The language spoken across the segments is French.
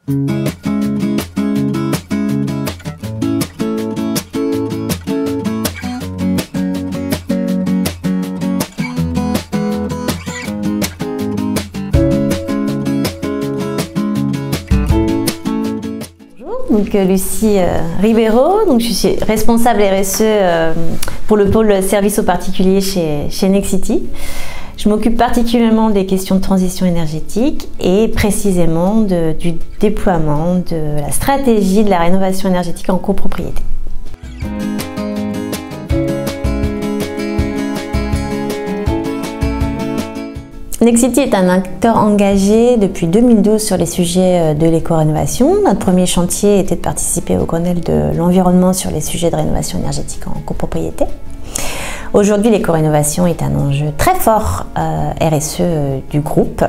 Donc Lucie Ribeiro, donc je suis responsable RSE pour le pôle service aux particuliers chez Nexity. Je m'occupe particulièrement des questions de transition énergétique et précisément du déploiement de la stratégie de la rénovation énergétique en copropriété. Nexity est un acteur engagé depuis 2012 sur les sujets de l'éco-rénovation. Notre premier chantier était de participer au Grenelle de l'environnement sur les sujets de rénovation énergétique en copropriété. Aujourd'hui, l'éco-rénovation est un enjeu très fort RSE du groupe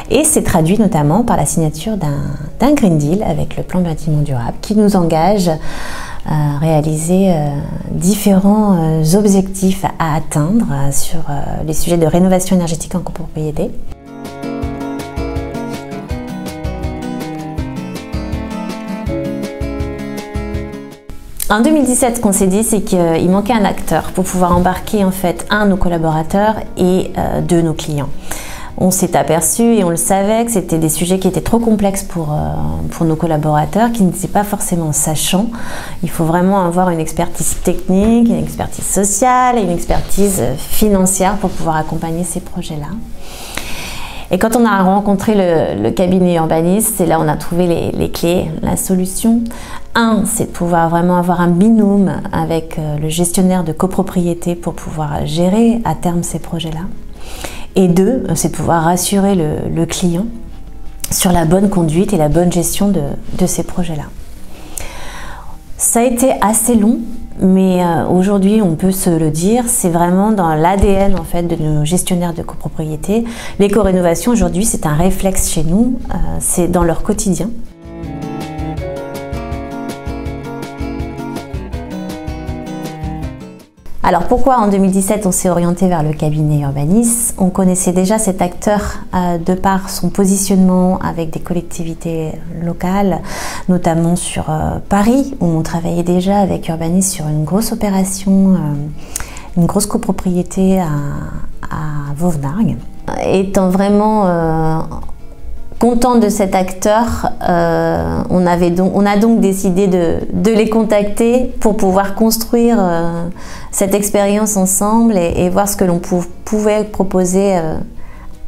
et c'est traduit notamment par la signature d'un Green Deal avec le plan bâtiment durable qui nous engage à réaliser différents objectifs à atteindre sur les sujets de rénovation énergétique en copropriété. En 2017, ce qu'on s'est dit, c'est qu'il manquait un acteur pour pouvoir embarquer en fait nos collaborateurs et nos clients. On s'est aperçu et on le savait que c'était des sujets qui étaient trop complexes pour nos collaborateurs, qui n'étaient pas forcément sachants. Il faut vraiment avoir une expertise technique, une expertise sociale et une expertise financière pour pouvoir accompagner ces projets-là. Et quand on a rencontré le cabinet urbaniste, c'est là où on a trouvé les clés, la solution. C'est de pouvoir vraiment avoir un binôme avec le gestionnaire de copropriété pour pouvoir gérer à terme ces projets-là. Et 2, c'est de pouvoir rassurer le client sur la bonne conduite et la bonne gestion de ces projets-là. Ça a été assez long, mais aujourd'hui, on peut se le dire, c'est vraiment dans l'ADN en fait de nos gestionnaires de copropriété. L'éco-rénovation aujourd'hui, c'est un réflexe chez nous, c'est dans leur quotidien. Alors pourquoi en 2017 on s'est orienté vers le cabinet Urbanis? On connaissait déjà cet acteur de par son positionnement avec des collectivités locales, notamment sur Paris, où on travaillait déjà avec Urbanis sur une grosse opération, une grosse copropriété à Vauvenargues. Étant vraiment content de cet acteur, on a donc décidé de les contacter pour pouvoir construire cette expérience ensemble et voir ce que l'on pouvait proposer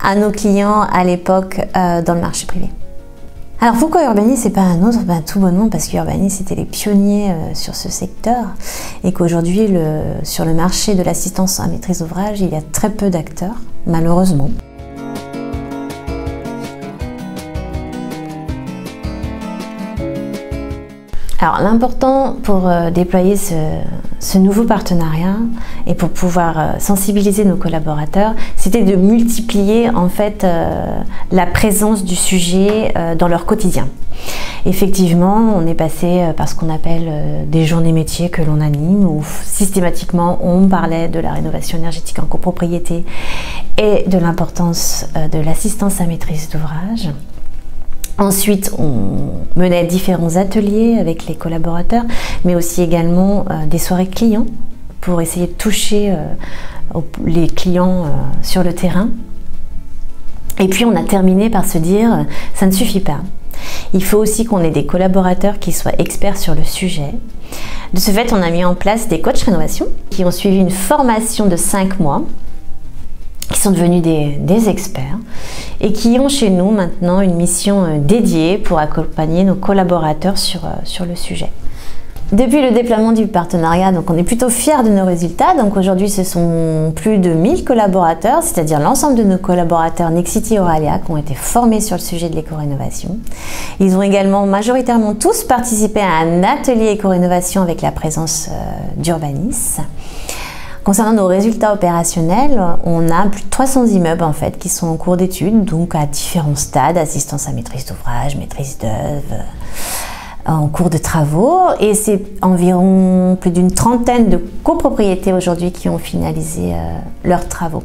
à nos clients à l'époque dans le marché privé. Alors pourquoi Urbanis et pas un autre? Tout bonnement parce qu'Urbanis était les pionniers sur ce secteur et qu'aujourd'hui sur le marché de l'assistance à maîtrise d'ouvrage, il y a très peu d'acteurs, malheureusement. Alors l'important pour déployer ce nouveau partenariat et pour pouvoir sensibiliser nos collaborateurs, c'était de multiplier en fait la présence du sujet dans leur quotidien. Effectivement, on est passé par ce qu'on appelle des journées métiers que l'on anime, où systématiquement on parlait de la rénovation énergétique en copropriété et de l'importance de l'assistance à maîtrise d'ouvrage. Ensuite, on menait différents ateliers avec les collaborateurs, mais aussi également des soirées clients pour essayer de toucher les clients sur le terrain. Et puis, on a terminé par se dire, ça ne suffit pas. Il faut aussi qu'on ait des collaborateurs qui soient experts sur le sujet. De ce fait, on a mis en place des coachs rénovation qui ont suivi une formation de 5 mois, qui sont devenus des experts et qui ont chez nous maintenant une mission dédiée pour accompagner nos collaborateurs sur le sujet. Depuis le déploiement du partenariat, donc on est plutôt fiers de nos résultats. Donc aujourd'hui, ce sont plus de 1000 collaborateurs, c'est-à-dire l'ensemble de nos collaborateurs Nexity et Oralia qui ont été formés sur le sujet de l'éco-rénovation. Ils ont également majoritairement tous participé à un atelier éco-rénovation avec la présence d'Urbanis. Concernant nos résultats opérationnels, on a plus de 300 immeubles en fait qui sont en cours d'étude, donc à différents stades, assistance à maîtrise d'ouvrage, maîtrise d'œuvre, en cours de travaux, et c'est environ plus d'une trentaine de copropriétés aujourd'hui qui ont finalisé leurs travaux.